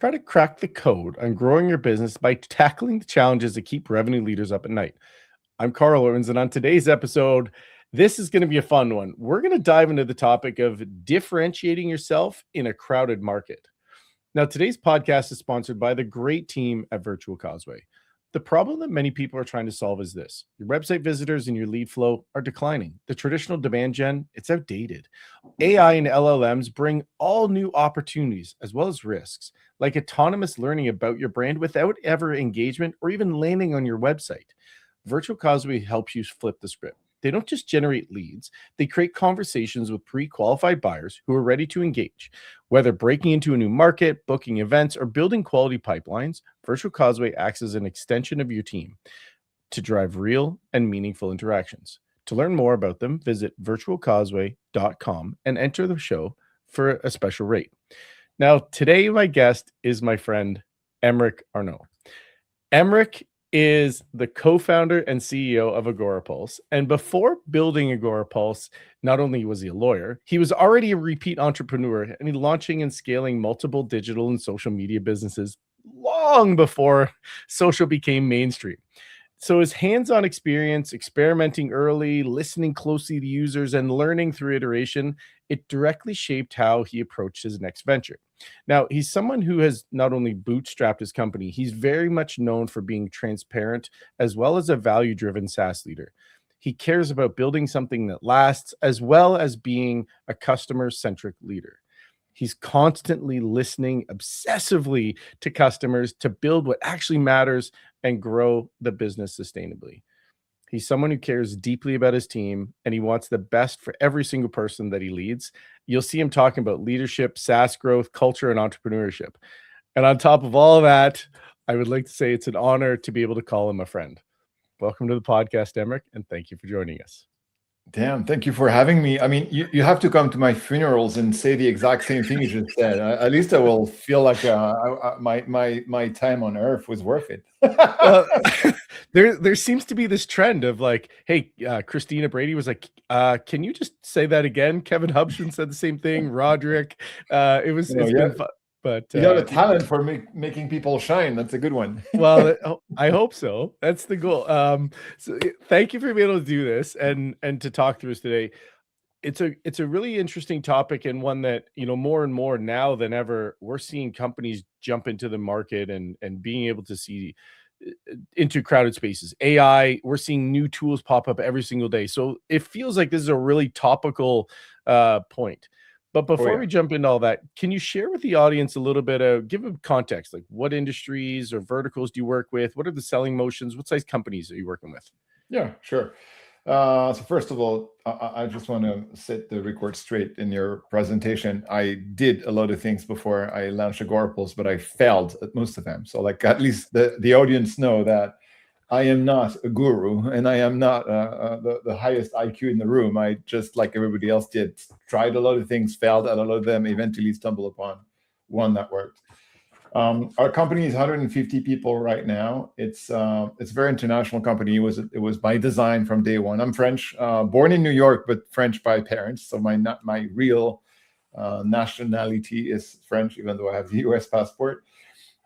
Try to crack the code on growing your business by tackling the challenges that keep revenue leaders up at night. I'm Carl Owens, and on today's episode, this is going to be a fun one. We're going to dive into the topic of differentiating yourself in a crowded market. Now, today's podcast is sponsored by the great team at Virtual Causeway. The problem that many people are trying to solve is this: your website visitors and your lead flow are declining. The traditional demand gen, it's outdated. AI and LLMs bring all new opportunities as well as risks, like autonomous learning about your brand without ever engagement or even landing on your website. Virtual Causeway helps you flip the script. They don't just generate leads, they create conversations with pre-qualified buyers who are ready to engage. Whether breaking into a new market, booking events, or building quality pipelines, Virtual Causeway acts as an extension of your team to drive real and meaningful interactions. To learn more about them, visit virtualcauseway.com and enter the show for a special rate. Now, today my guest is my friend, Emeric Ernoult. Emeric is the co-founder and CEO of Agorapulse. And before building Agorapulse, not only was he a lawyer, he was already a repeat entrepreneur and launching and scaling multiple digital and social media businesses long before social became mainstream. So his hands-on experience, experimenting early, listening closely to users, and learning through iteration, it directly shaped how he approached his next venture. Now, he's someone who has not only bootstrapped his company, he's very much known for being transparent as well as a value-driven SaaS leader. He cares about building something that lasts as well as being a customer-centric leader. He's constantly listening obsessively to customers to build what actually matters and grow the business sustainably. He's someone who cares deeply about his team, and he wants the best for every single person that he leads. You'll see him talking about leadership, SaaS growth, culture, and entrepreneurship. And on top of all of that, I would like to say it's an honor to be able to call him a friend. Welcome to the podcast, Emeric, and thank you for joining us. Damn, thank you for having me. I mean, you have to come to my funerals and say the exact same thing you just said. At least I will feel like my time on Earth was worth it. There seems to be this trend of like, hey, Christina Brady was like, can you just say that again? Kevin Hubson said the same thing. Roderick, it's been fun. But you got a talent for making people shine. That's a good one. Well, I hope so. That's the goal. So thank you for being able to do this and to talk through us today. It's a really interesting topic, and one that, more and more now than ever, we're seeing companies jump into the market and being able to see into crowded spaces. AI, we're seeing new tools pop up every single day. So it feels like this is a really topical point. But before we jump into all that, can you share with the audience a little bit of, give them context, like what industries or verticals do you work with? What are the selling motions? What size companies are you working with? Yeah, sure. So first of all, I just want to set the record straight in your presentation. I did a lot of things before I launched Agorapulse, but I failed at most of them. So like at least the audience know that I am not a guru and I am not the highest IQ in the room. I just, like everybody else did, tried a lot of things, failed at a lot of them, eventually stumbled upon one that worked. Our company is 150 people right now. It's a very international company. It was by design from day one. I'm French, born in New York, but French by parents. So my real nationality is French, even though I have the US passport.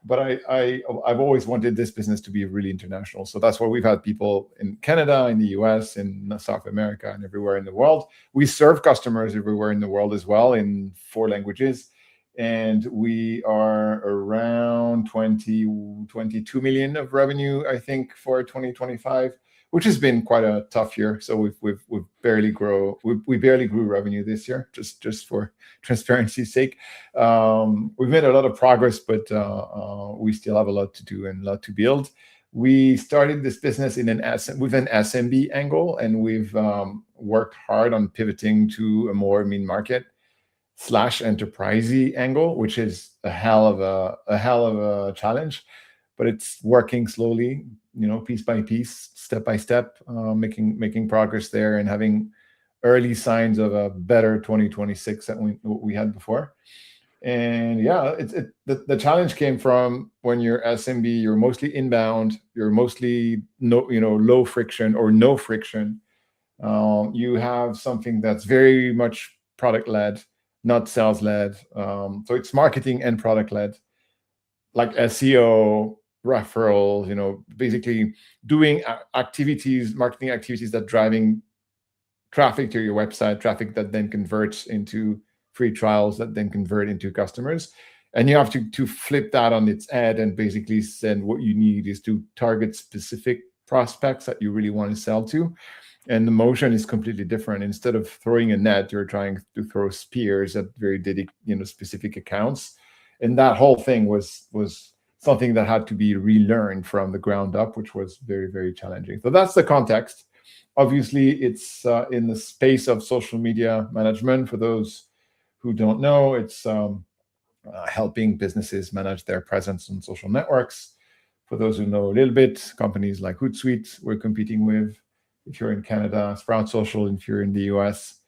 But I've always wanted this business to be really international. So that's why we've had people in Canada, in the US, in South America, and everywhere in the world. We serve customers everywhere in the world as well in 4 languages. And we are around 22 million of revenue, I think, for 2025, which has been quite a tough year. So we barely grew revenue this year, just for transparency's sake. We've made a lot of progress, but we still have a lot to do and a lot to build. We started this business with an SMB angle, and we've worked hard on pivoting to a more mid-market / enterprisey angle, which is a hell of a challenge, but it's working slowly, piece by piece, step by step, making progress there and having early signs of a better 2026 than we had before. And yeah, the challenge came from when you're SMB, you're mostly inbound, you're mostly low friction or no friction. You have something that's very much product led, not sales led. So it's marketing and product led. like SEO, referrals, basically doing activities, marketing activities that driving traffic to your website, traffic that then converts into free trials that then convert into customers. And you have to flip that on its head and basically send what you need is to target specific prospects that you really want to sell to. And the motion is completely different. Instead of throwing a net, you're trying to throw spears at very specific accounts. And that whole thing was something that had to be relearned from the ground up, which was very, very challenging. So that's the context. Obviously, it's in the space of social media management. For those who don't know, it's helping businesses manage their presence on social networks. For those who know a little bit, companies like Hootsuite we're competing with. If you're in Canada, Sprout Social if you're in the US,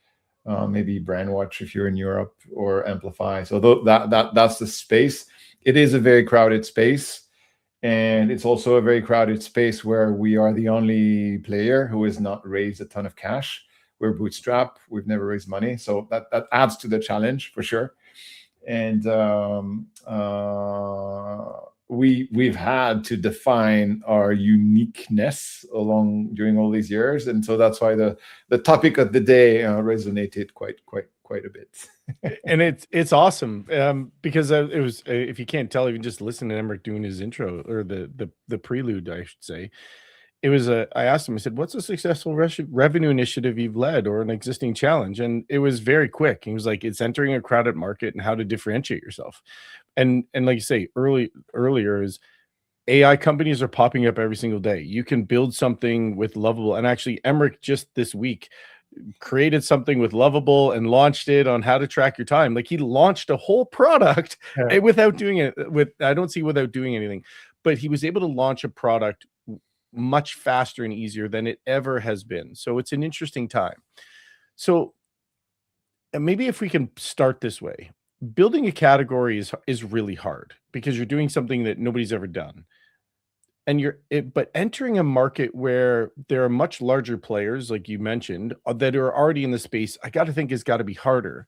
maybe Brandwatch if you're in Europe, or Amplify. So that's the space. It is a very crowded space. And it's also a very crowded space where we are the only player who has not raised a ton of cash. We're bootstrap. We've never raised money. So that adds to the challenge for sure. And we've had to define our uniqueness during all these years. And so that's why the topic of the day resonated quite a bit. And it's awesome because it was, if you can't tell, even just listen to Emeric doing his intro, or the prelude, I should say. It was I asked him, I said, what's a successful revenue initiative you've led, or an existing challenge? And it was very quick. He was like, it's entering a crowded market and how to differentiate yourself. And like you say earlier is, AI companies are popping up every single day. You can build something with Lovable. And actually, Emeric just this week created something with Lovable and launched it on how to track your time. Like, he launched a whole product without doing it without doing anything, but he was able to launch a product much faster and easier than it ever has been. So it's an interesting time. So maybe if we can start this way, building a category is really hard because you're doing something that nobody's ever done. And but entering a market where there are much larger players, like you mentioned, that are already in the space, I got to think has got to be harder.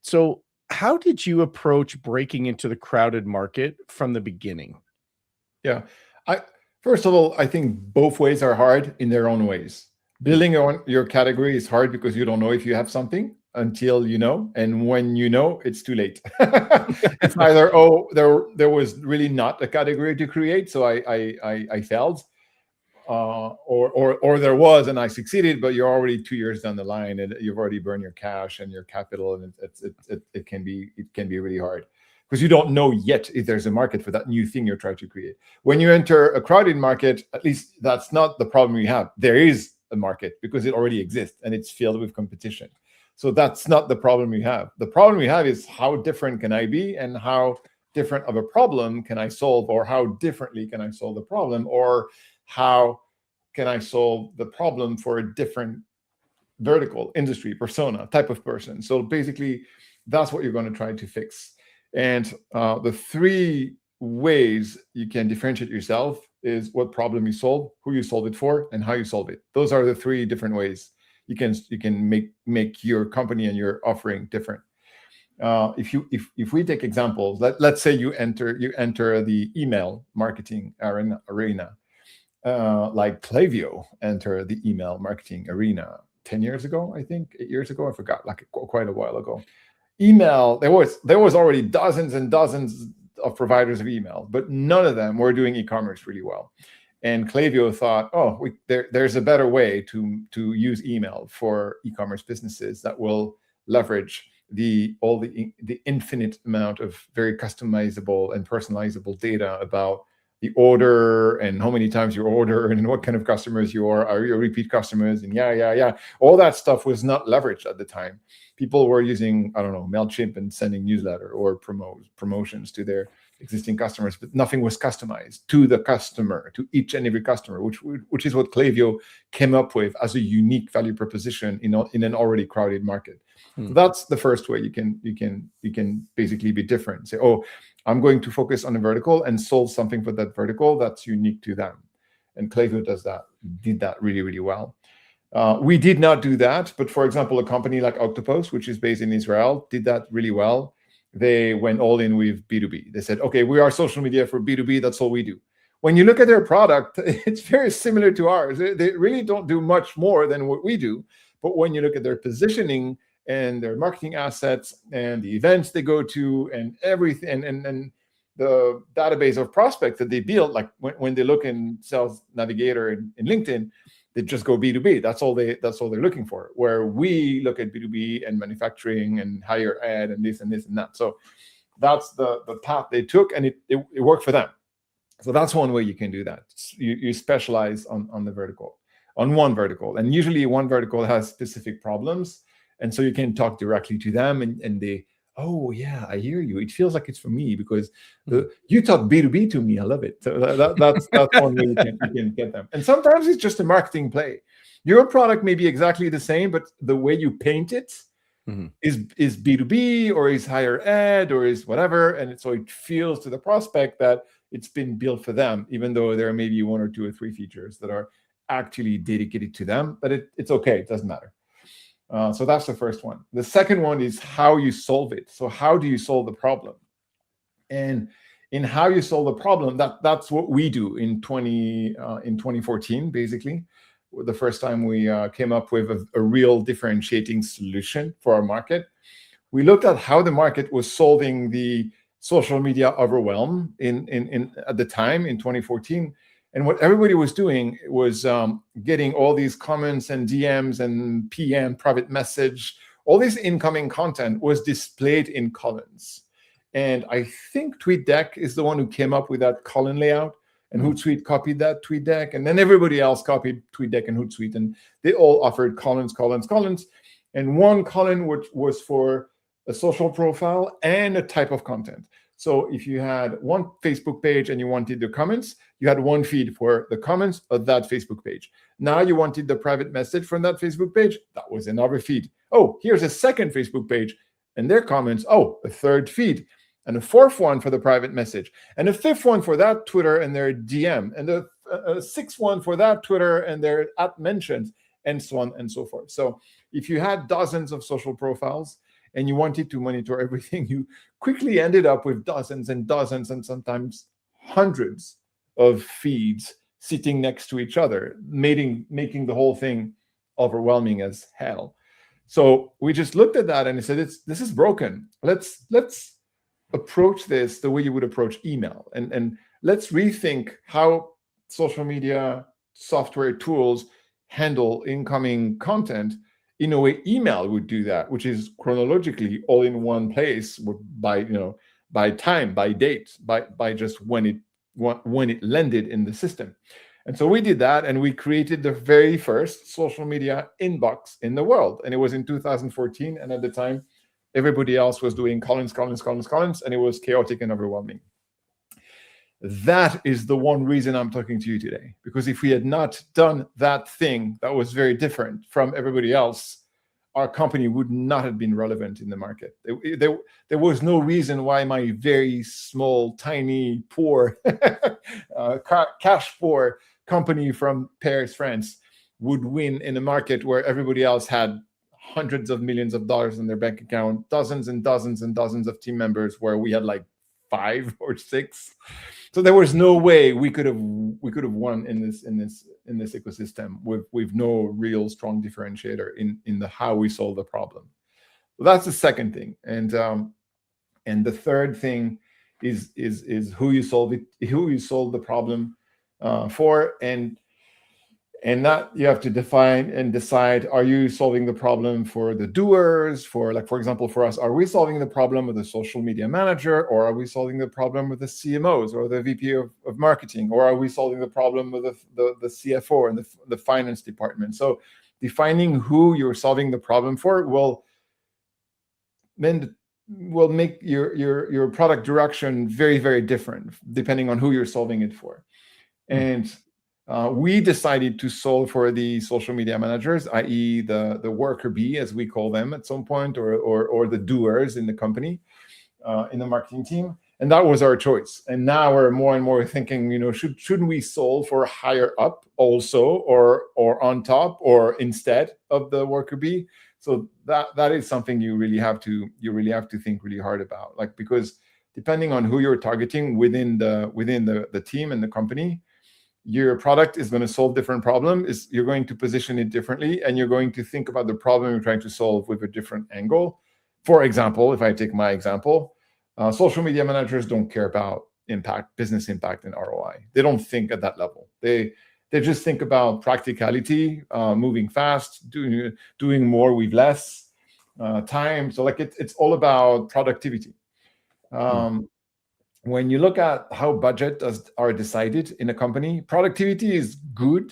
So how did you approach breaking into the crowded market from the beginning? Yeah. First of all, I think both ways are hard in their own ways. Building your category is hard because you don't know if you have something until you know, and when you know, it's too late. It's either, there was really not a category to create, so I failed, or there was and I succeeded, but you're already 2 years down the line and you've already burned your cash and your capital, and it can be really hard because you don't know yet if there's a market for that new thing you're trying to create. When you enter a crowded market, at least that's not the problem you have. There is a market because it already exists and it's filled with competition. So that's not the problem we have. The problem we have is, how different can I be, and how different of a problem can I solve, or how differently can I solve the problem, or how can I solve the problem for a different vertical, industry, persona, type of person. So basically, that's what you're going to try to fix. And the three ways you can differentiate yourself is what problem you solve, who you solve it for, and how you solve it. Those are the three different ways you can make your company and your offering different. If we take examples, let's say you enter the email marketing arena, like Klaviyo entered the email marketing arena 10 years ago, I think, 8 years ago, I forgot, like quite a while ago. Email, there was already dozens and dozens of providers of email, but none of them were doing e-commerce really well. And Klaviyo thought, there's a better way to use email for e-commerce businesses that will leverage the infinite amount of very customizable and personalizable data about the order and how many times you order and what kind of customers you are you repeat customers, and all that stuff was not leveraged at the time. People were using, I don't know, MailChimp and sending newsletter or promotions to their existing customers, but nothing was customized to the customer, to each and every customer, which is what Klaviyo came up with as a unique value proposition in an already crowded market. So that's the first way you can basically be different. Say, I'm going to focus on a vertical and solve something for that vertical that's unique to them. And Klaviyo did that really, really well. We did not do that, but for example, a company like Octopus, which is based in Israel, did that really well. they went all in with B2B. They said, okay, we are social media for B2B. That's all we do. When you look at their product, it's very similar to ours. They really don't do much more than what we do. But when you look at their positioning and their marketing assets and the events they go to and everything, and the database of prospects that they build, like when they look in Sales Navigator in LinkedIn, they just go B2B. That's all they're looking for. Where we look at B2B and manufacturing and higher ed and this and this and that. So that's the path they took, and it worked for them. So that's one way you can do that. You specialize on one vertical, and usually one vertical has specific problems, and so you can talk directly to them, and they, oh yeah, I hear you. It feels like it's for me because you talk B2B to me. I love it. So that's one way you can get them. And sometimes it's just a marketing play. Your product may be exactly the same, but the way you paint it is B2B or is higher ed or is whatever, and so it feels to the prospect that it's been built for them, even though there are maybe 1 or 2 or 3 features that are actually dedicated to them. But it's okay. It doesn't matter. So that's the first one. The second one is how you solve it. So how do you solve the problem? And in how you solve the problem, that's what we do in 2014, basically. The first time we came up with a real differentiating solution for our market. We looked at how the market was solving the social media overwhelm in at the time in 2014. And what everybody was doing was getting all these comments and DMs and PM, private message, all this incoming content was displayed in columns. And I think TweetDeck is the one who came up with that column layout, and Hootsuite copied that TweetDeck, and then everybody else copied TweetDeck and Hootsuite, and they all offered columns. And one column which was for a social profile and a type of content. So if you had one Facebook page and you wanted the comments, you had one feed for the comments of that Facebook page. Now you wanted the private message from that Facebook page, that was another feed. Oh, here's a second Facebook page and their comments. Oh, a third feed. And a fourth one for the private message. And a fifth one for that Twitter and their DM. And a sixth one for that Twitter and their @mentions, and so on and so forth. So if you had dozens of social profiles and you wanted to monitor everything, you quickly ended up with dozens and dozens and sometimes hundreds of feeds sitting next to each other, making the whole thing overwhelming as hell. So we just looked at that and said, this is broken. Let's approach this the way you would approach email, and let's rethink how social media software tools handle incoming content in a way email would do that, which is chronologically all in one place by time, by date, by just when it landed in the system. And so we did that, and we created the very first social media inbox in the world. And it was in 2014, and at the time everybody else was doing columns, and it was chaotic and overwhelming. That is the one reason I'm talking to you today, because if we had not done that thing that was very different from everybody else, our company would not have been relevant in the market. There was no reason why my very small, tiny, poor, cash poor company from Paris, France would win in a market where everybody else had hundreds of millions of dollars in their bank account, dozens and dozens and dozens of team members, where we had like 5 or 6. So there was no way we could have won in this ecosystem with no real strong differentiator in the how we solve the problem. So that's the second thing, and the third thing is who you solve the problem for, and that you have to define and decide, are you solving the problem for the doers? For example, for us, are we solving the problem with the social media manager, or are we solving the problem with the CMOs or the VP of marketing, or are we solving the problem with the CFO and the finance department? So defining who you're solving the problem for will make your product direction very, very different depending on who you're solving it for. And we decided to solve for the social media managers, i.e. the worker bee, as we call them at some point, or the doers in the company, in the marketing team. And that was our choice. And now we're more and more thinking, shouldn't we solve for higher up also, or on top, or instead of the worker bee? So that is something you really have to think really hard about, like, because depending on who you're targeting within the team and the company, your product is going to solve different problems. You're going to position it differently, and you're going to think about the problem you're trying to solve with a different angle. For example, if I take my example, social media managers don't care about impact, business impact, and ROI. They don't think at that level. They just think about practicality, moving fast, doing more with less time. So like it's all about productivity. When you look at how budgets are decided in a company, productivity is good,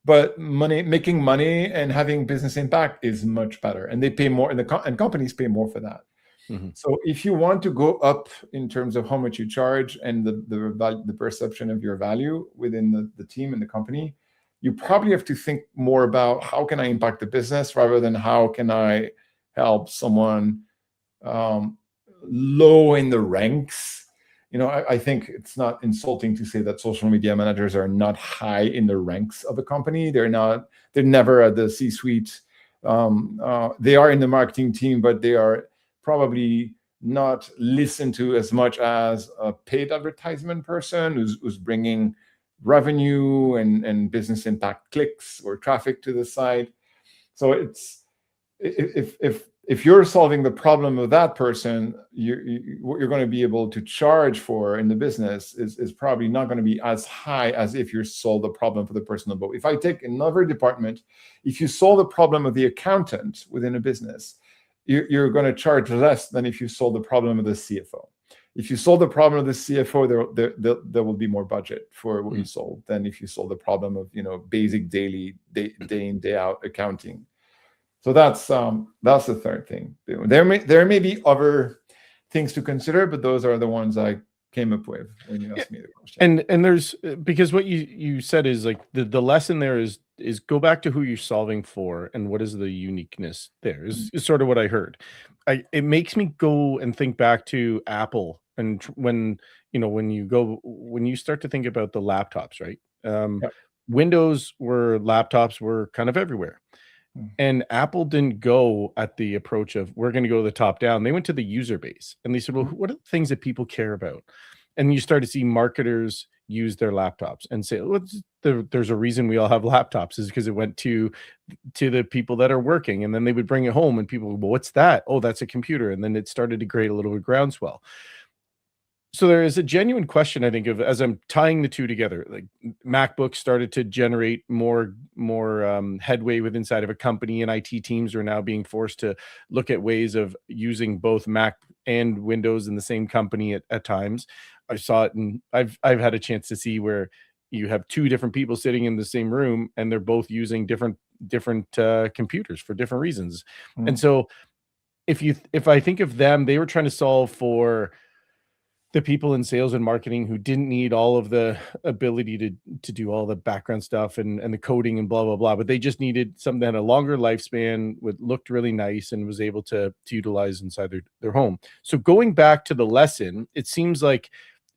but making money and having business impact is much better, and they pay more, and companies pay more for that. So if you want to go up in terms of how much you charge and the perception of your value within the team and the company, you probably have to think more about how can I impact the business rather than how can I help someone low in the ranks. I think it's not insulting to say that social media managers are not high in the ranks of a company. They're never at the C-suite. They are in the marketing team, but they are probably not listened to as much as a paid advertisement person who's bringing revenue and business impact clicks or traffic to the site. So it's if you're solving the problem of that person, what you're going to be able to charge for in the business is probably not going to be as high as if you solve the problem for the person above. If I take another department, if you solve the problem of the accountant within a business, you're going to charge less than if you solve the problem of the CFO. If you solve the problem of the CFO, there will be more budget for what you solve than if you solve the problem of basic daily day in day out accounting. So that's the third thing. There may be other things to consider, but those are the ones I came up with when you asked me the question. And there's, because what you said is like the lesson there is go back to who you're solving for and what is the uniqueness there is sort of what I heard. It makes me go and think back to Apple, and when you start to think about the laptops, right? Windows laptops were kind of everywhere. And Apple didn't go at the approach of we're going to go to the top down. They went to the user base and they said, well, what are the things that people care about? And you start to see marketers use their laptops and say, well, there's a reason we all have laptops, is because it went to the people that are working, and then they would bring it home and people would, well, what's that? Oh, that's a computer. And then it started to create a little bit of groundswell. So there is a genuine question, I think, of, as I'm tying the two together, like MacBooks started to generate more headway with inside of a company, and IT teams are now being forced to look at ways of using both Mac and Windows in the same company at times. I saw it, and I've had a chance to see where you have two different people sitting in the same room, and they're both using different computers for different reasons. And so if I think of them, they were trying to solve for the people in sales and marketing who didn't need all of the ability to do all the background stuff and the coding and blah, blah, blah, but they just needed something that had a longer lifespan, looked really nice, and was able to utilize inside their home. So going back to the lesson, it seems like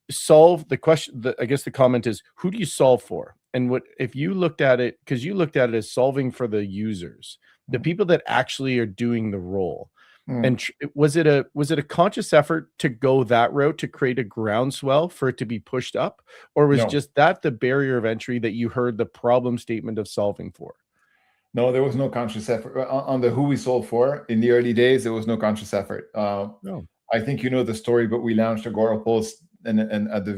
solve the question. I guess the comment is, who do you solve for? And what if you looked at it, because you looked at it as solving for the users, the people that actually are doing the role. And was it a conscious effort to go that route to create a groundswell for it to be pushed up, or was just that the barrier of entry that you heard the problem statement of solving for? No, there was no conscious effort on the who we solve for. In the early days, there was no conscious effort. No. I think you know the story, but we launched Agorapulse, and at the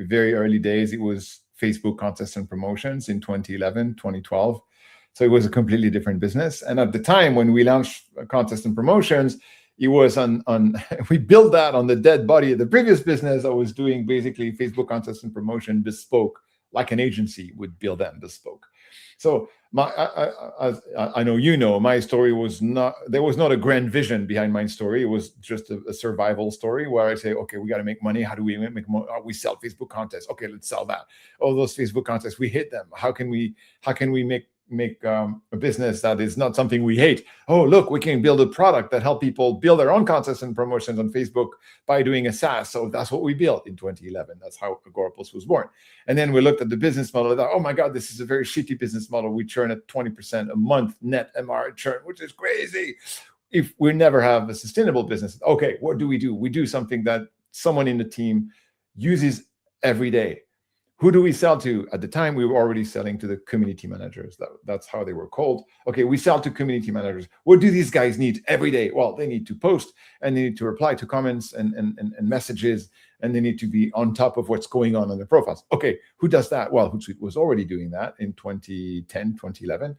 very early days, it was Facebook contests and promotions in 2011, 2012. So it was a completely different business. And at the time when we launched Contest and Promotions, it was we built that on the dead body of the previous business. I was doing basically Facebook Contest and Promotion bespoke, like an agency would build them bespoke. So I know my story was not, there was not a grand vision behind my story. It was just a survival story where I say, okay, we got to make money. How do we make money? We sell Facebook contests. Okay, let's sell that. All those Facebook contests, we hit them. How can we make a business that is not something we hate. Oh, look, we can build a product that help people build their own contests and promotions on Facebook by doing a SaaS. So that's what we built in 2011. That's how Agorapulse was born. And then we looked at the business model and thought, oh my God, this is a very shitty business model. We churn at 20% a month net MR churn, which is crazy. If we never have a sustainable business, okay, what do? We do something that someone in the team uses every day. Who do we sell to? At the time, we were already selling to the community managers. That's how they were called. Okay, we sell to community managers. What do these guys need every day? Well, they need to post, and they need to reply to comments and messages, and they need to be on top of what's going on their profiles. Okay, who does that? Well, Hootsuite was already doing that in 2010, 2011.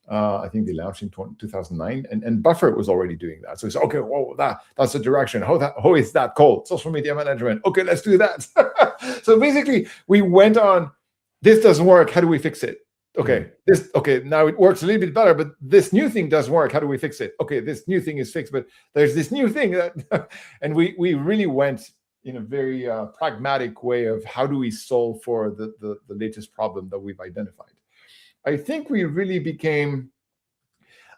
I think they launched in 2009, and Buffer was already doing that. So it's okay. Whoa, that's the direction. How is that called? Social media management. Okay, let's do that. So basically, we went on. This doesn't work. How do we fix it? Okay, now it works a little bit better, but this new thing doesn't work. How do we fix it? Okay, this new thing is fixed, but there's this new thing that, and we really went in a very pragmatic way of how do we solve for the latest problem that we've identified. I think we really became,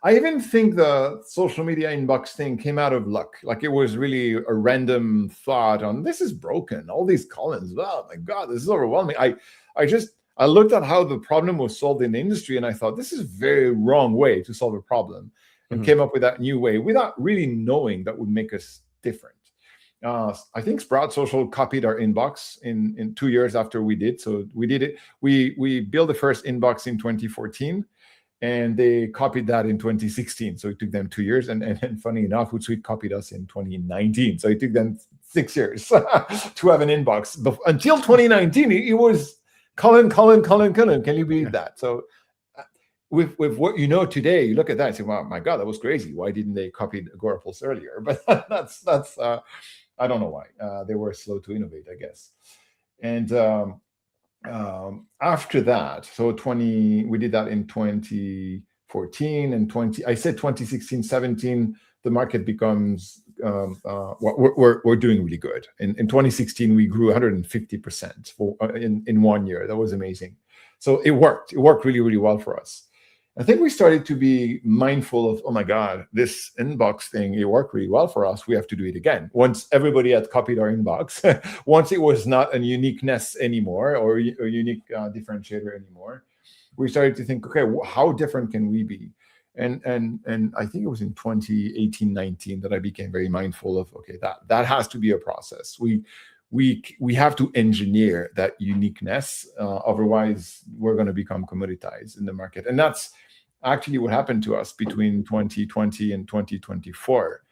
I even think the social media inbox thing came out of luck. Like it was really a random thought on, this is broken. All these columns, oh my God, this is overwhelming. I looked at how the problem was solved in the industry and I thought, this is a very wrong way to solve a problem, and came up with that new way without really knowing that would make us different. I think Sprout Social copied our inbox in 2 years after we did. So we did it. We built the first inbox in 2014, and they copied that in 2016. So it took them 2 years. And funny enough, Hootsuite copied us in 2019. So it took them 6 years to have an inbox. But until 2019, it was Colin. Can you believe that? So with what you know today, you look at that and say, wow, my God, that was crazy. Why didn't they copy Agorapulse earlier? But that's I don't know why. They were slow to innovate, I guess. And after that, so we did that in 2014 and I said 2016, 17, the market becomes, we're doing really good. In 2016, we grew 150% in 1 year. That was amazing. So it worked. It worked really, really well for us. I think we started to be mindful of, oh my God, this inbox thing, it worked really well for us. We have to do it again. Once everybody had copied our inbox, once it was not a uniqueness anymore or a unique differentiator anymore, we started to think, okay, how different can we be? And I think it was in 2018, 19 that I became very mindful of, okay, that has to be a process. We have to engineer that uniqueness. Otherwise, we're going to become commoditized in the market. And that's actually what happened to us between 2020 and 2024.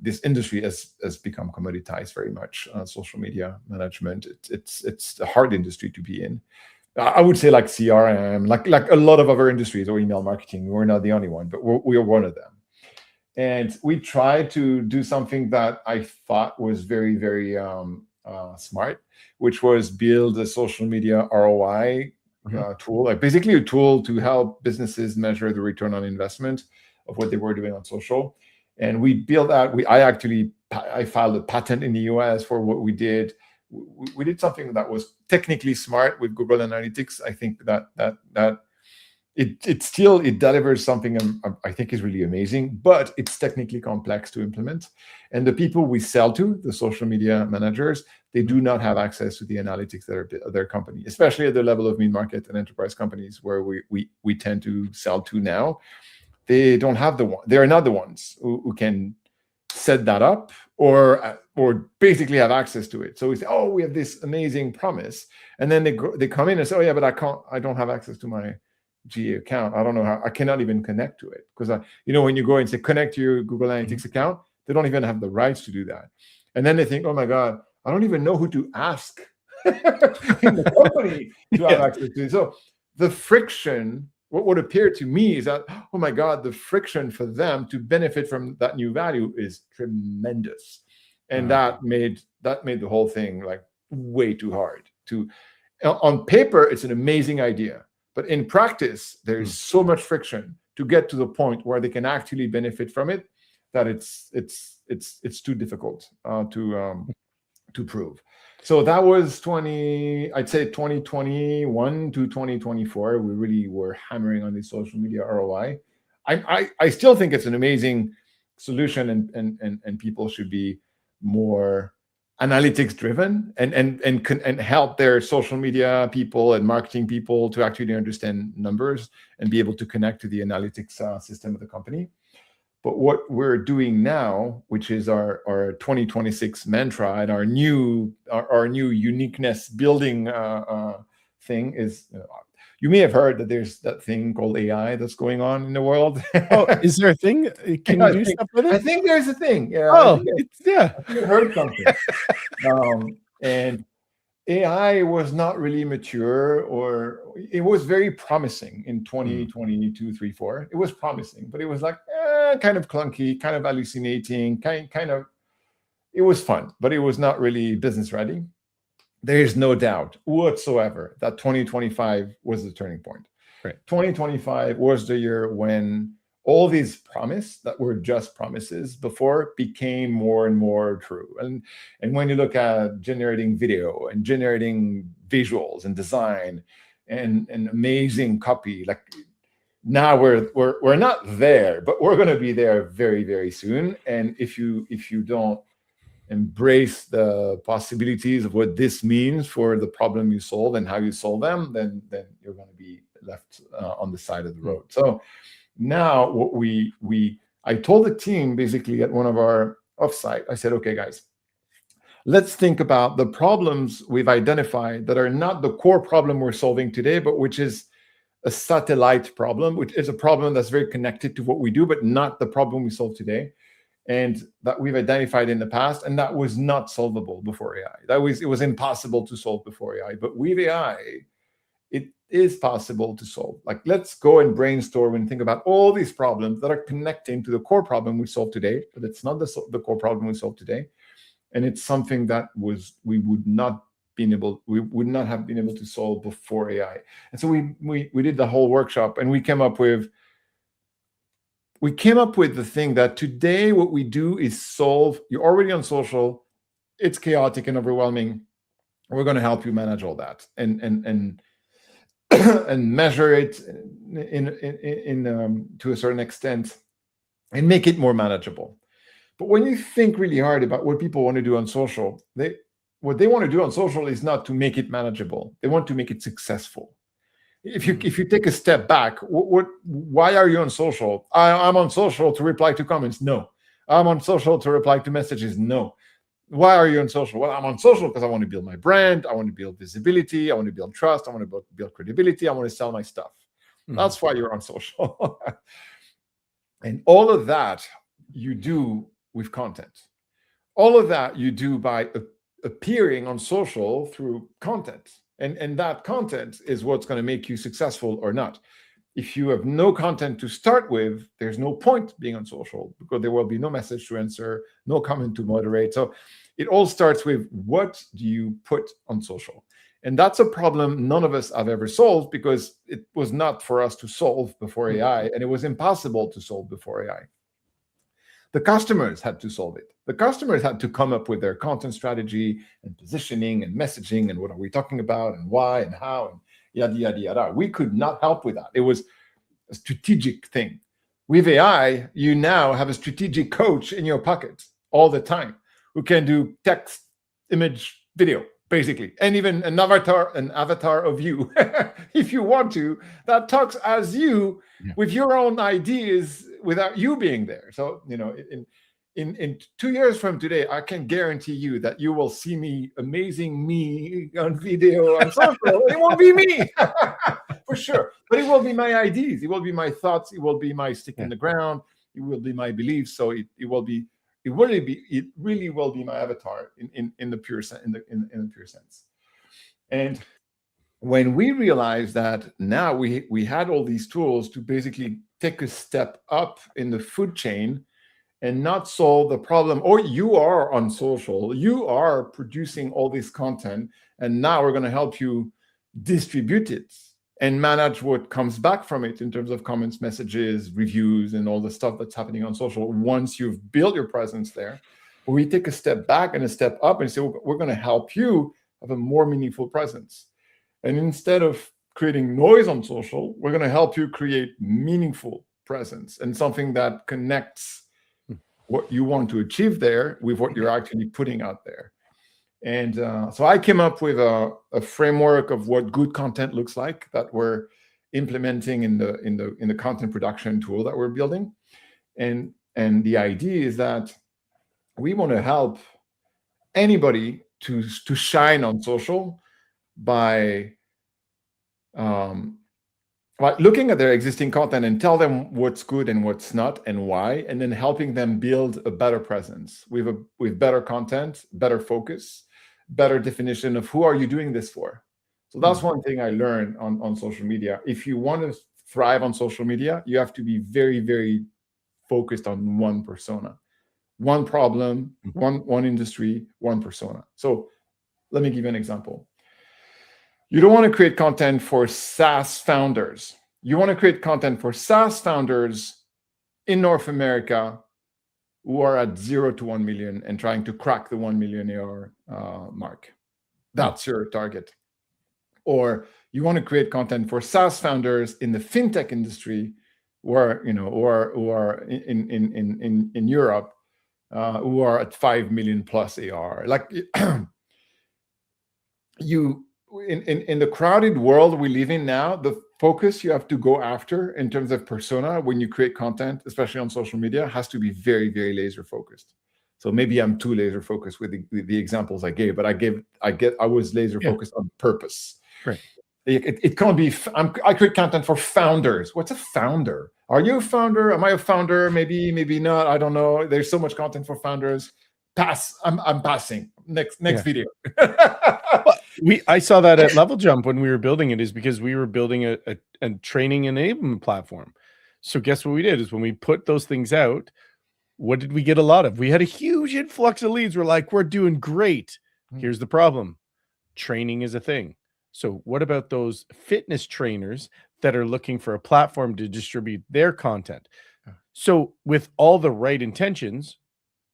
This industry has become commoditized very much. Social media management, it's a hard industry to be in. I would say like CRM, like a lot of other industries, or email marketing. We're not the only one, but we are one of them. And we tried to do something that I thought was very, very smart, which was build a social media ROI tool, like basically a tool to help businesses measure the return on investment of what they were doing on social. And we built that. I filed a patent in the US for what we did. We did something that was technically smart with Google Analytics. I think that it delivers something I think is really amazing, but it's technically complex to implement. And the people we sell to, the social media managers, they do not have access to the analytics that are their company, especially at the level of mid-market and enterprise companies where we tend to sell to now. They don't have they are not the ones who can set that up or basically have access to it. So we say, oh, we have this amazing promise, and then they come in and say, oh yeah, but I don't have access to my GA account. I don't know how. I cannot even connect to it because when you go and say connect to your Google Analytics account, they don't even have the rights to do that. And then they think, oh my God, I don't even know who to ask in the company to have access to it. So the friction, what appeared to me is that, oh my God, the friction for them to benefit from that new value is tremendous. And that made the whole thing like way too hard. On paper, it's an amazing idea. But in practice, there is so much friction to get to the point where they can actually benefit from it that it's too difficult to to prove. So that was 2021 to 2024. We really were hammering on the social media ROI. I still think it's an amazing solution, and people should be more analytics driven and help their social media people and marketing people to actually understand numbers and be able to connect to the analytics system of the company. But what we're doing now, which is our 2026 mantra and our new uniqueness building thing, is you may have heard that there's that thing called AI that's going on in the world. Oh, is there a thing? Can you do stuff with I it? think there's a thing. Yeah. Oh, I think I heard something. And AI was not really mature, or it was very promising in 2022, 3, 4. It was promising, but it was like kind of clunky, kind of hallucinating, kind of. It was fun, but it was not really business ready. There is no doubt whatsoever that 2025 was the turning point. Right. 2025 was the year when all these promises that were just promises before became more and more true. And when you look at generating video and generating visuals and design and amazing copy, like now we're not there, but we're going to be there very, very soon. And if you don't embrace the possibilities of what this means for the problem you solve and how you solve them, then you're going to be left on the side of the road. So now what I told the team basically at one of our offsite, I said, okay, guys, let's think about the problems we've identified that are not the core problem we're solving today, but which is a satellite problem, which is a problem that's very connected to what we do, but not the problem we solve today, and that we've identified in the past, and that was not solvable before AI. It was impossible to solve before AI, but with AI, it is possible to solve. Like, let's go and brainstorm and think about all these problems that are connecting to the core problem we solve today, but it's not the core problem we solve today. And it's something that we would not have been able to solve before AI. And so we did the whole workshop, and we came up with the thing that today what we do is solve. You're already on social, it's chaotic and overwhelming. We're going to help you manage all that and measure it in to a certain extent and make it more manageable. But when you think really hard about what people want to do on social, what they want to do on social is not to make it manageable. They want to make it successful. If you take a step back, why are you on social? I'm on social to reply to comments. No. I'm on social to reply to messages. No. Why are you on social? Well, I'm on social because I want to build my brand. I want to build visibility. I want to build trust. I want to build credibility. I want to sell my stuff. That's why you're on social. And all of that you do with content. All of that you do by appearing on social through content. And that content is what's going to make you successful or not. If you have no content to start with, there's no point being on social because there will be no message to answer, no comment to moderate. So it all starts with, what do you put on social? And that's a problem none of us have ever solved because it was not for us to solve before AI, and it was impossible to solve before AI. The customers had to solve it. The customers had to come up with their content strategy and positioning and messaging and what are we talking about and why and how and yada, yada, yada. We could not help with that. It was a strategic thing. With AI, you now have a strategic coach in your pocket all the time who can do text, image, video, basically, and even an avatar of you, if you want to, that talks as you with your own ideas without you being there. So, in 2 years from today, I can guarantee you that you will see me, amazing me on video on social. It won't be me, for sure. But it will be my ideas. It will be my thoughts. It will be my stick in the ground. It will be my beliefs. So it really will be my avatar in the pure sense. And when we realized that now we had all these tools to basically take a step up in the food chain and not solve the problem, or you are on social, you are producing all this content, and now we're going to help you distribute it and manage what comes back from it in terms of comments, messages, reviews, and all the stuff that's happening on social once you've built your presence there. we take a step back and a step up and say, we're going to help you have a more meaningful presence. And instead of creating noise on social, we're going to help you create meaningful presence and something that connects what you want to achieve there with what you're actually putting out there. And so I came up with a framework of what good content looks like that we're implementing in the content production tool that we're building. And the idea is that we want to help anybody to shine on social by looking at their existing content and tell them what's good and what's not and why, and then helping them build a better presence with better content, better focus, better definition of who are you doing this for. So that's one thing I learned on social media. If you want to thrive on social media, you have to be very, very focused on one persona, one problem, one industry, one persona. So let me give you an example. You don't want to create content for SaaS founders. You want to create content for SaaS founders in North America who are at 0 to 1 million and trying to crack the 1 million AR mark. That's your target. Or you want to create content for SaaS founders in the fintech industry, where who are in Europe, who are at 5 million plus AR. Like in the crowded world we live in now, the focus you have to go after in terms of persona when you create content, especially on social media, has to be very, very laser focused. So maybe I'm too laser focused with the examples I gave, but I was laser focused on purpose. Right. It can't be. I create content for founders. What's a founder? Are you a founder? Am I a founder? Maybe, maybe not. I don't know. There's so much content for founders. Pass. I'm passing. Next video. Well, I saw that at Level Jump when we were building it, is because we were building a training enablement platform. So guess what we did is when we put those things out, what did we get a lot of? We had a huge influx of leads. We're like, we're doing great. Here's the problem. Training is a thing. So what about those fitness trainers that are looking for a platform to distribute their content? So with all the right intentions,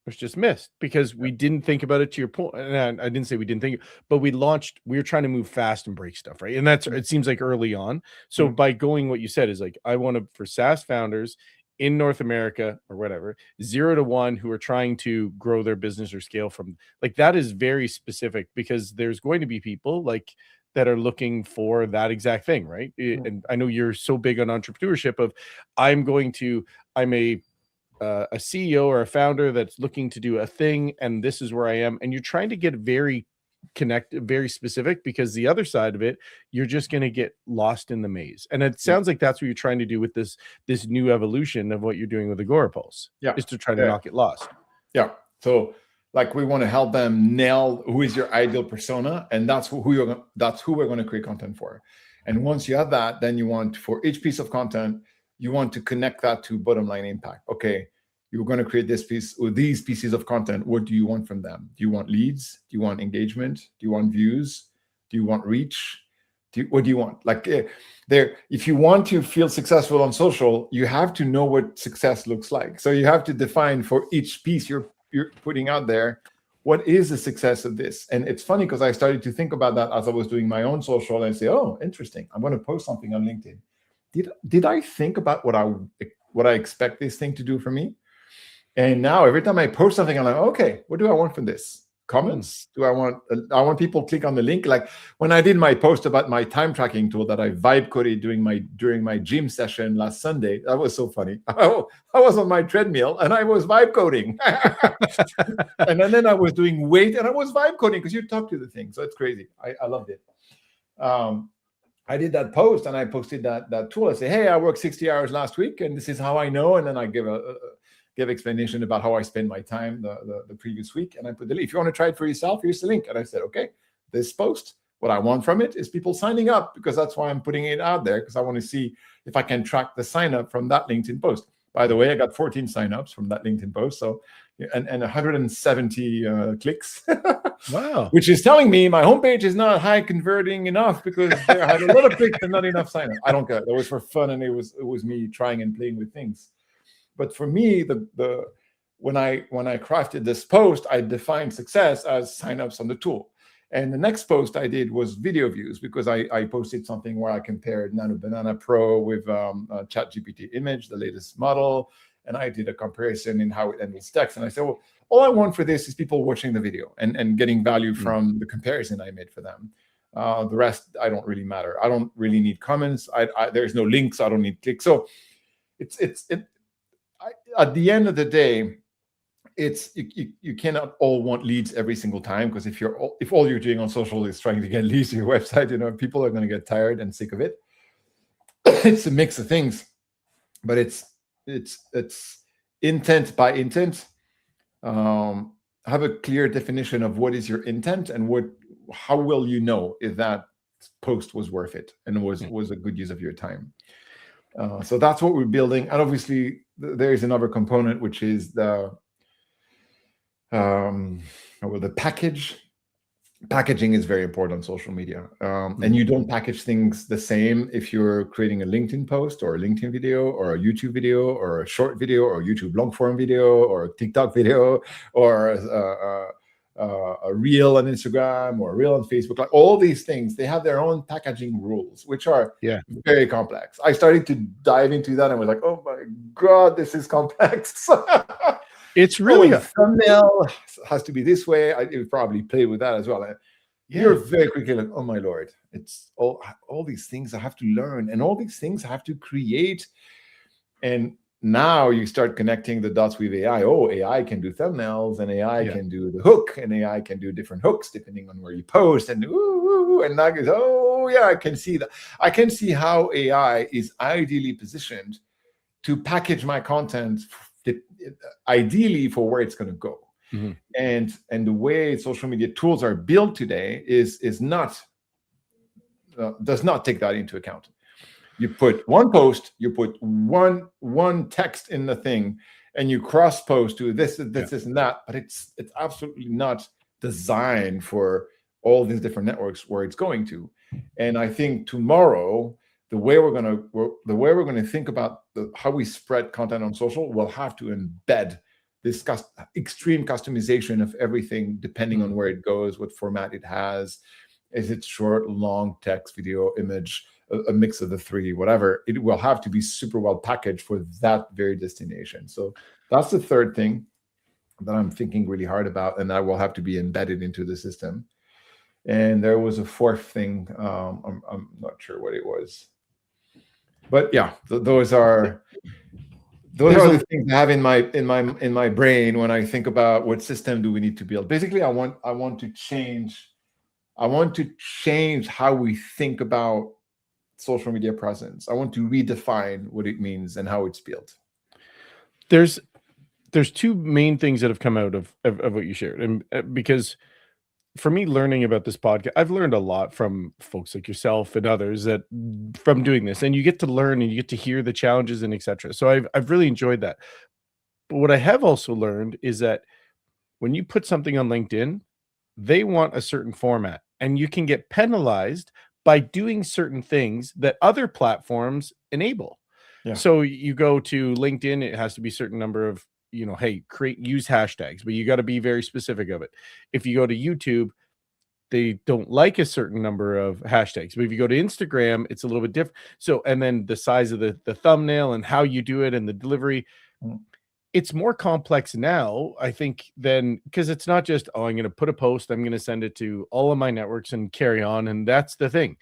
it's just missed because we didn't think about it, to your point. And I didn't say we didn't think, but we were trying to move fast and break stuff, right? And it seems like early on. So by going, what you said is like, I want to, for SaaS founders in North America or whatever, 0 to 1 who are trying to grow their business or scale from, like, that is very specific, because there's going to be people like that are looking for that exact thing, right? And I know you're so big on entrepreneurship of, I'm a CEO or a founder that's looking to do a thing, and this is where I am. And you're trying to get very connected, very specific, because the other side of it, you're just going to get lost in the maze. And it sounds like that's what you're trying to do with this new evolution of what you're doing with Agorapulse, is to try to not get lost. Yeah. So like, we want to help them nail who is your ideal persona, and that's who we're going to create content for. And once you have that, then you want, for each piece of content, you want to connect that to bottom line impact. Okay, you're going to create this piece or these pieces of content. What do you want from them? Do you want leads? Do you want engagement? Do you want views? Do you want reach? What do you want? Like, if you want to feel successful on social, you have to know what success looks like. So you have to define for each piece you're putting out there, what is the success of this? And it's funny because I started to think about that as I was doing my own social, and say, oh, interesting, I'm going to post something on LinkedIn. Did I think about what I expect this thing to do for me? And now every time I post something, I'm like, okay, what do I want from this? Comments? Do I want people to click on the link? Like when I did my post about my time tracking tool that I vibe coded during my gym session last Sunday, that was so funny. I was on my treadmill and I was vibe coding. And then I was doing weight and I was vibe coding, because you talk to the thing. So it's crazy. I loved it. I did that post and I posted that tool. I say, hey, I worked 60 hours last week and this is how I know. And then I give explanation about how I spend my time the previous week. And I put the link. If you want to try it for yourself, here's the link. And I said, okay, this post, what I want from it is people signing up, because that's why I'm putting it out there, because I want to see if I can track the sign up from that LinkedIn post. By the way, I got 14 signups from that LinkedIn post. So, and 170 clicks. Wow. Which is telling me my homepage is not high converting enough, because there had a lot of clicks and not enough signups. I don't care. That was for fun, and it was me trying and playing with things. But for me, when I crafted this post, I defined success as signups on the tool. And the next post I did was video views, because I posted something where I compared Nano Banana Pro with ChatGPT image, the latest model. And I did a comparison in how it handles text. And I said, well, all I want for this is people watching the video and getting value from the comparison I made for them. The rest, I don't really matter. I don't really need comments. There's no links. I don't need clicks. So at the end of the day, you cannot all want leads every single time, because if all you're doing on social is trying to get leads to your website, people are going to get tired and sick of it. It's a mix of things, but it's intent by intent. Have a clear definition of what is your intent, and how will you know if that post was worth it and was a good use of your time. So that's what we're building. And obviously there is another component, which is the package. Packaging is very important on social media. And you don't package things the same if you're creating a LinkedIn post or a LinkedIn video or a YouTube video or a short video or a YouTube long form video or a TikTok video or a reel on Instagram or a reel on Facebook. Like all these things, they have their own packaging rules, which are very complex. I started to dive into that and was like, oh my God, this is complex. It's really a thumbnail has to be this way. I would probably play with that as well. You're very quickly like, oh my Lord, it's all these things I have to learn, and all these things I have to create. And now you start connecting the dots with AI. Oh, AI can do thumbnails, and AI can do the hook, and AI can do different hooks depending on where you post. And and that goes, oh yeah, I can see that. I can see how AI is ideally positioned to package my content ideally for where it's going to go. And the way social media tools are built today is not does not take that into account. You put one post, you put one text in the thing, and you cross post to this and that, but it's absolutely not designed for all these different networks where it's going to. And I think tomorrow, the way we're going to think about how we spread content on social will have to embed this extreme customization of everything, depending on where it goes, what format it has. Is it short, long, text, video, image, a mix of the three, whatever? It will have to be super well packaged for that very destination. So that's the third thing that I'm thinking really hard about, and that will have to be embedded into the system. And there was a fourth thing. I'm not sure what it was. But yeah, those are the things I have in my brain when I think about what system do we need to build. Basically, I want to change how we think about social media presence. I want to redefine what it means and how it's built. There's two main things that have come out of what you shared, and because for me, learning about this podcast, I've learned a lot from folks like yourself and others that from doing this, and you get to learn and you get to hear the challenges and etc. So I've really enjoyed that. But what I have also learned is that when you put something on LinkedIn, they want a certain format, and you can get penalized by doing certain things that other platforms enable. So you go to LinkedIn, it has to be a certain number of, hey, use hashtags, but you got to be very specific of it. If you go to YouTube, they don't like a certain number of hashtags, but if you go to Instagram, it's a little bit different. So, and then the size of the thumbnail and how you do it and the delivery, it's more complex now, I think, because it's not just, I'm going to put a post, I'm going to send it to all of my networks and carry on. And that's the thing.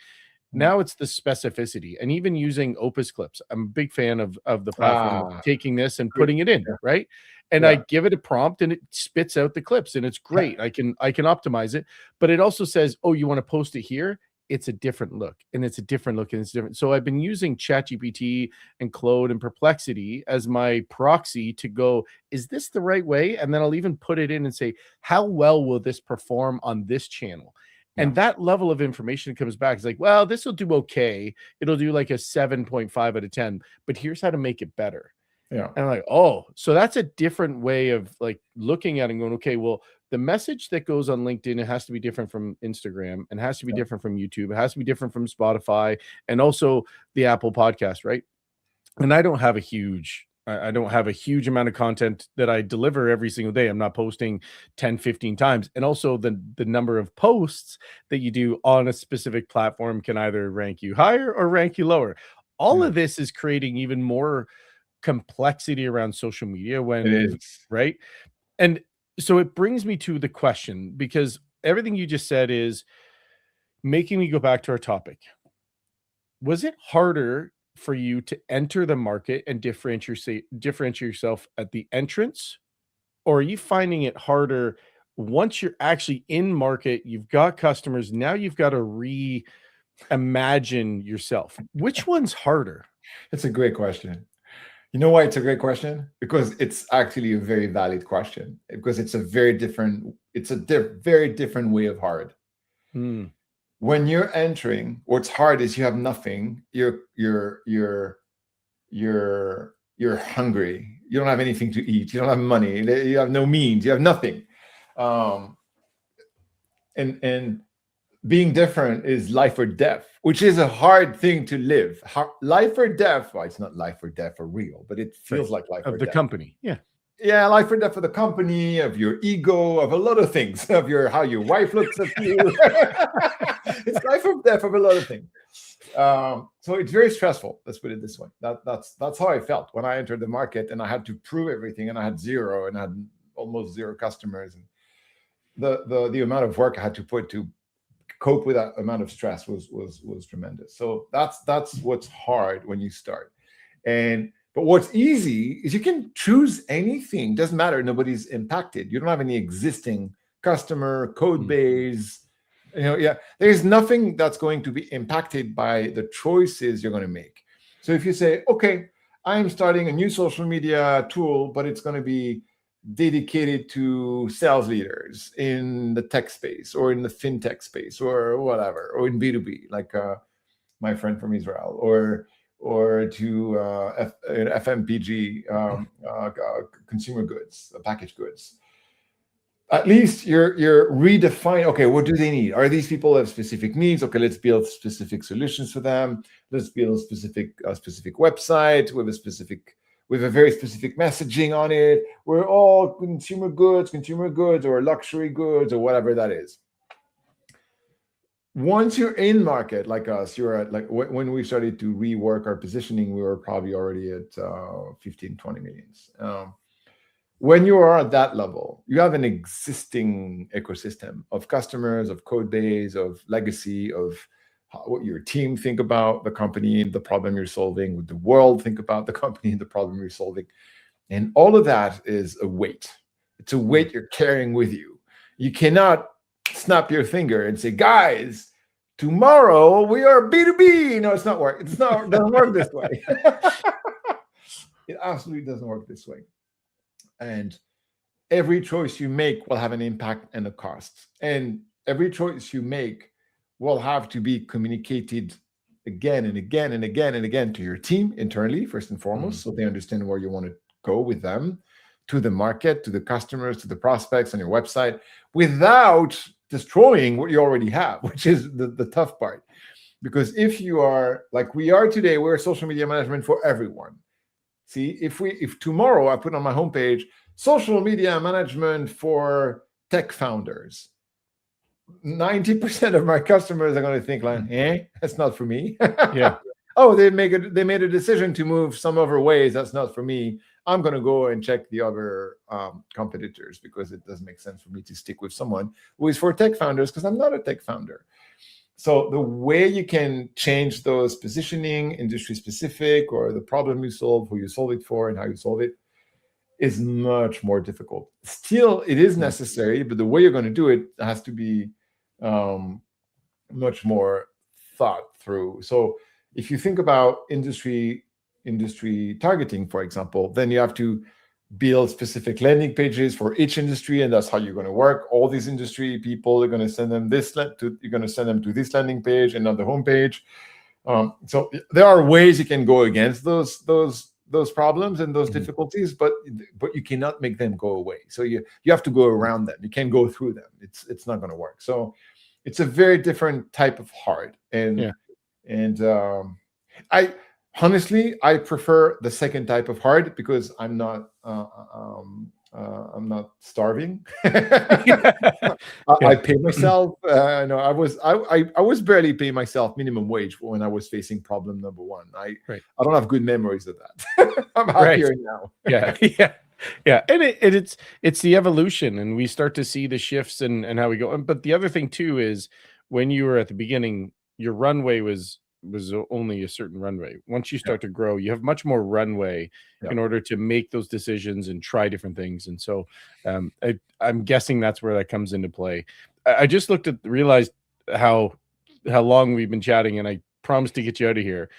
Now it's the specificity, and even using Opus clips. I'm a big fan of the platform of taking this and putting it in, right? And I give it a prompt and it spits out the clips, and it's great. I can optimize it, but it also says, oh, you want to post it here? It's a different look, and it's a different look, and it's different. So I've been using ChatGPT and Claude and Perplexity as my proxy to go, is this the right way? And then I'll even put it in and say, how well will this perform on this channel? And that level of information comes back. It's like, well, this will do okay. It'll do like a 7.5 out of 10, but here's how to make it better. And I'm like, oh, so that's a different way of like looking at it and going, okay, well, the message that goes on LinkedIn, it has to be different from Instagram, and has to be different from YouTube. It has to be different from Spotify and also the Apple podcast, right? And I don't have a huge I don't have a huge amount of content that I deliver every single day. I'm not posting 10, 15 times. And also the number of posts that you do on a specific platform can either rank you higher or rank you lower. All Yeah, of this is creating even more complexity around social media it when, is. right? And so it brings me to the question, because everything you just said is making me go back to our topic. Was it harder for you to enter the market and differentiate yourself at the entrance? Or are you finding it harder once you're actually in market, you've got customers, now you've got to reimagine yourself? Which one's harder? It's a great question. You know why it's a great question? Because it's actually a very valid question. Because it's a very different, very different way of hard. Hmm. When you're entering, what's hard is you have nothing. You're hungry. You don't have anything to eat. You don't have money. You have no means. You have nothing. Um, and being different is life or death, which is a hard thing to live. Life or death. Well, it's not life or death for real, but it Right. feels like life or Of the death. company. Yeah. Yeah, life or death of the company, of your ego, of a lot of things, of how your wife looks at you. It's life or death of a lot of things. So it's very stressful. Let's put it this way. That's how I felt when I entered the market, and I had to prove everything, and I had zero, and I had almost zero customers, and the amount of work I had to put to cope with that amount of stress was tremendous. So that's what's hard when you start. But what's easy is you can choose anything. Doesn't matter. Nobody's impacted. You don't have any existing customer code base. There's nothing that's going to be impacted by the choices you're going to make. So if you say, okay, I'm starting a new social media tool, but it's going to be dedicated to sales leaders in the tech space or in the fintech space or whatever, or in B2B, like my friend from Israel, or to FMPG, consumer goods, packaged goods. At least you're redefining. Okay, what do they need? Are these people have specific needs? Okay, let's build specific solutions for them. Let's build a specific website with a very specific messaging on it. We're all consumer goods, or luxury goods, or whatever that is. Once you're in market like us, you're at, like, when we started to rework our positioning, we were probably already at 15, 20 millions. When you are at that level, you have an existing ecosystem of customers, of code base, of legacy, of what your team think about the company and the problem you're solving, what the world think about the company and the problem you're solving. And all of that is a weight. It's a weight you're carrying with you. You cannot snap your finger and say, guys, tomorrow we are B2B. No, it's not work. It doesn't work this way. It absolutely doesn't work this way. And every choice you make will have an impact and a cost. And every choice you make will have to be communicated again and again and again and again to your team internally, first and foremost, so they understand where you want to go with them, to the market, to the customers, to the prospects on your website, without destroying what you already have, which is the tough part. Because if you are like we are today, we're social media management for everyone. See, if tomorrow I put on my homepage social media management for tech founders, 90% of my customers are going to think like, that's not for me. Yeah. Oh, they made a decision to move some other ways. That's not for me. I'm going to go and check the other competitors, because it doesn't make sense for me to stick with someone who is for tech founders, because I'm not a tech founder. So the way you can change those positioning, industry specific, or the problem you solve, who you solve it for, and how you solve it, is much more difficult. Still, it is necessary, but the way you're going to do it has to be much more thought through. So if you think about industry targeting, for example, then you have to build specific landing pages for each industry, and that's how you're going to work. All these industry people are going to send them you're going to send them to this landing page and not the homepage. So there are ways you can go against those problems and those difficulties, but you cannot make them go away. So you have to go around them. You can't go through them. It's not going to work. So it's a very different type of hard. Honestly, I prefer the second type of hard because I'm not starving. I Yeah, pay myself. No, I was barely paying myself minimum wage when I was facing problem number one. right, I don't have good memories of that. I'm right. happier now. Yeah, yeah, yeah, and it's the evolution, and we start to see the shifts and how we go. But the other thing too is when you were at the beginning, your runway was only a certain runway. Once you Yeah, start to grow, you have much more runway yeah. in order to make those decisions and try different things. And so, I'm guessing that's where that comes into play. I just realized how long we've been chatting, and I promised to get you out of here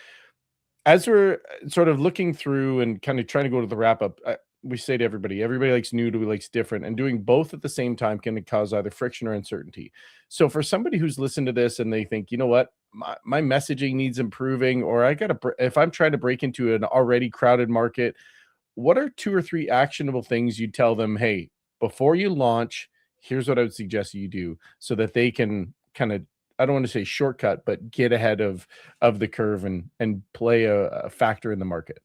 as we're sort of looking through and kind of trying to go to the wrap up. We say to everybody likes new, to likes different, and doing both at the same time can cause either friction or uncertainty. So for somebody who's listened to this and they think, you know what, my messaging needs improving, or if I'm trying to break into an already crowded market, what are 2 or 3 actionable things you tell them? Hey, before you launch, here's what I would suggest you do, so that they can kind of, I don't want to say shortcut, but get ahead of the curve and play a factor in the market.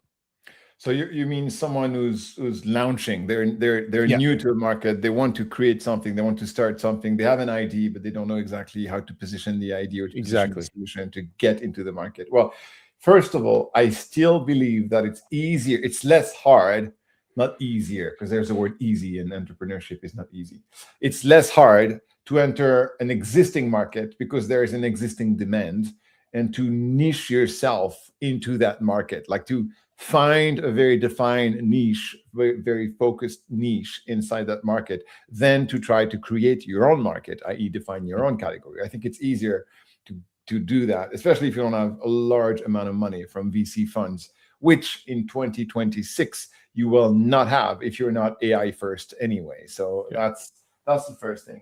So you mean someone who's launching? They're Yeah, new to the market. They want to create something. They want to start something. They have an idea, but they don't know exactly how to position the idea or to position the exactly. solution to get into the market. Well, first of all, I still believe that it's easier. It's less hard, not easier, because there's a word easy in entrepreneurship is not easy. It's less hard to enter an existing market because there is an existing demand, and to niche yourself into that market, like to find a very defined niche, very focused niche inside that market, than to try to create your own market, i.e. define your own category. I think it's easier to do that, especially if you don't have a large amount of money from VC funds, which in 2026 you will not have if you're not AI first anyway. So Yeah, that's the first thing.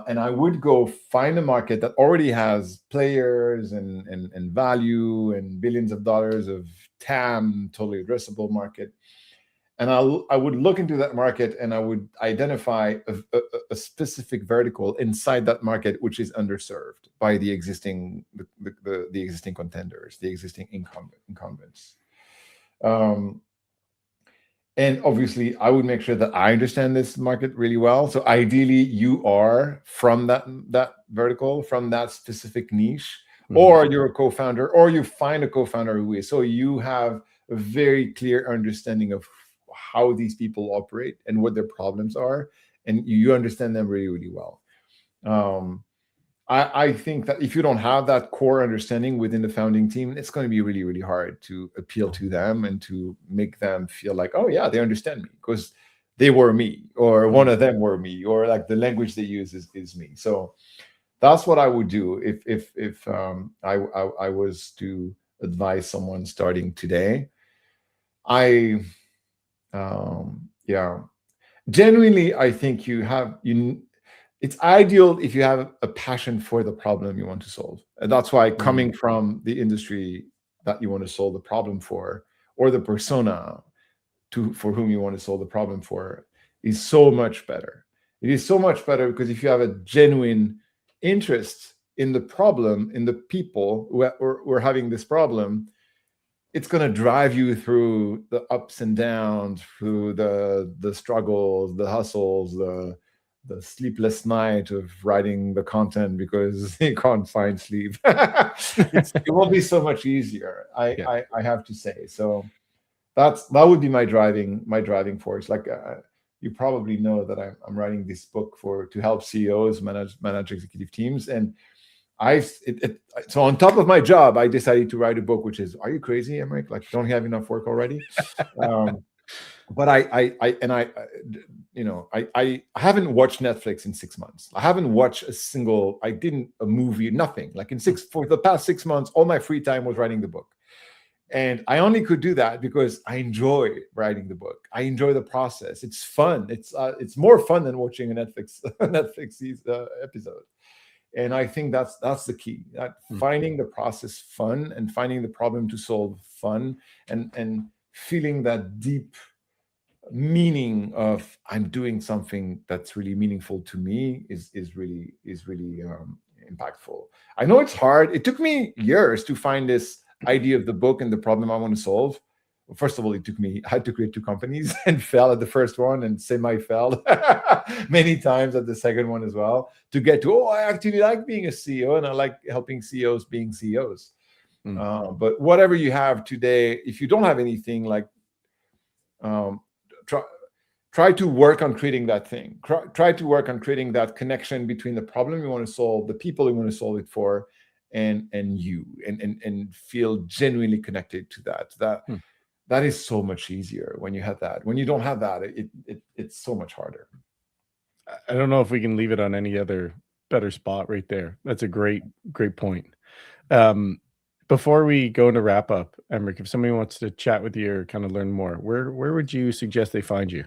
And I would go find a market that already has players and value and billions of dollars of TAM, totally addressable market. And I would look into that market and I would identify a specific vertical inside that market which is underserved by the existing the existing contenders, the existing incumbents. Um, and obviously, I would make sure that I understand this market really well. So ideally, you are from that vertical, from that specific niche, mhm, or you're a co-founder, or you find a co-founder who is. So you have a very clear understanding of how these people operate and what their problems are, and you understand them really, really well. Um, I think that if you don't have that core understanding within the founding team, it's going to be really, really hard to appeal to them and to make them feel like, oh yeah, they understand me because they were me, or one mhm. of them were me, or like the language they use is me. So that's what I would do if I was to advise someone starting today. I yeah, genuinely, I think you it's ideal if you have a passion for the problem you want to solve. And that's why Mm, coming from the industry that you want to solve the problem for, or the persona for whom you want to solve the problem for, is so much better. It is so much better because if you have a genuine interest in the problem, in the people who are having this problem, it's going to drive you through the ups and downs, through the struggles, the hustles, the sleepless night of writing the content because you can't find sleep. It will be so much easier. yeah, I have to say. So that would be my driving force. Like you probably know that I'm writing this book to help CEOs manage executive teams, and so on top of my job, I decided to write a book, which is, are you crazy, Emeric? Like, don't you have enough work already? Um, but I haven't watched Netflix in 6 months. I haven't watched a movie, nothing. Like for the past 6 months, all my free time was writing the book. And I only could do that because I enjoy writing the book. I enjoy the process. It's fun. It's more fun than watching a Netflix episode. And I think that's the key, that mm, finding the process fun and finding the problem to solve fun, and feeling that deep meaning of I'm doing something that's really meaningful to me is really impactful. I know it's hard. It took me years to find this idea of the book and the problem I want to solve. First of all, I had to create 2 companies and fail at the first one and semi-failed many times at the second one as well, to get to, I actually like being a CEO and I like helping CEOs being CEOs. But whatever you have today, if you don't have anything, like try to work on creating that thing. Try to work on creating that connection between the problem you want to solve, the people you want to solve it for, and you, and feel genuinely connected to that. That is so much easier when you have that. When you don't have that, it's so much harder. I don't know if we can leave it on any other better spot right there. That's a great point. Before we go into wrap up, Emeric, if somebody wants to chat with you or kind of learn more, where would you suggest they find you?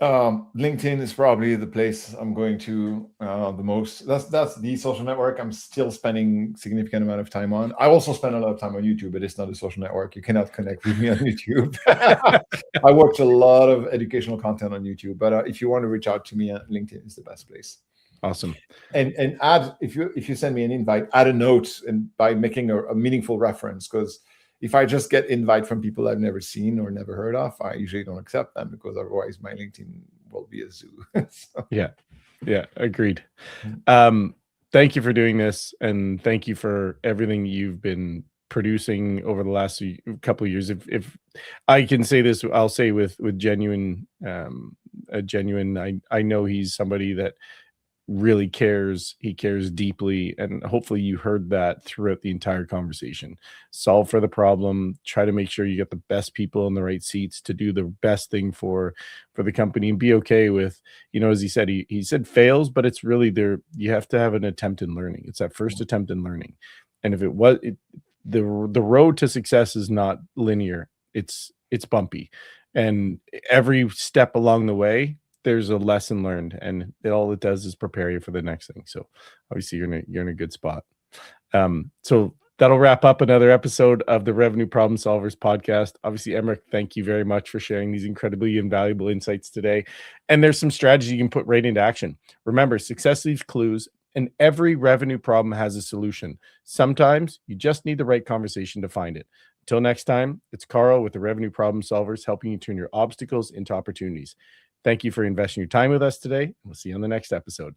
LinkedIn is probably the place I'm going to the most. That's the social network I'm still spending significant amount of time on. I also spend a lot of time on YouTube, but it's not a social network. You cannot connect with me on YouTube. I watch a lot of educational content on YouTube, but if you want to reach out to me, LinkedIn is the best place. Awesome. And add, if you send me an invite, add a note, and by making a meaningful reference, because if I just get invite from people I've never seen or never heard of, I usually don't accept them, because otherwise my LinkedIn will be a zoo. So. Yeah, agreed. Thank you for doing this, and thank you for everything you've been producing over the last couple of years. If I can say this, I'll say with genuine, I know he's somebody that really cares. He cares deeply, and hopefully you heard that throughout the entire conversation. Solve for the problem, try to make sure you get the best people in the right seats to do the best thing for the company, and be okay with, as he said fails, but it's really there. You have to have an attempt in learning. It's that first attempt in learning. And if the road to success is not linear, it's bumpy, and every step along the way there's a lesson learned, and all it does is prepare you for the next thing. So obviously you're in a good spot. So that'll wrap up another episode of the Revenue Problem Solvers podcast. Obviously, Emeric, thank you very much for sharing these incredibly invaluable insights today. And there's some strategy you can put right into action. Remember, success leaves clues, and every revenue problem has a solution. Sometimes you just need the right conversation to find it. Until next time, it's Carl with the Revenue Problem Solvers, helping you turn your obstacles into opportunities. Thank you for investing your time with us today. We'll see you on the next episode.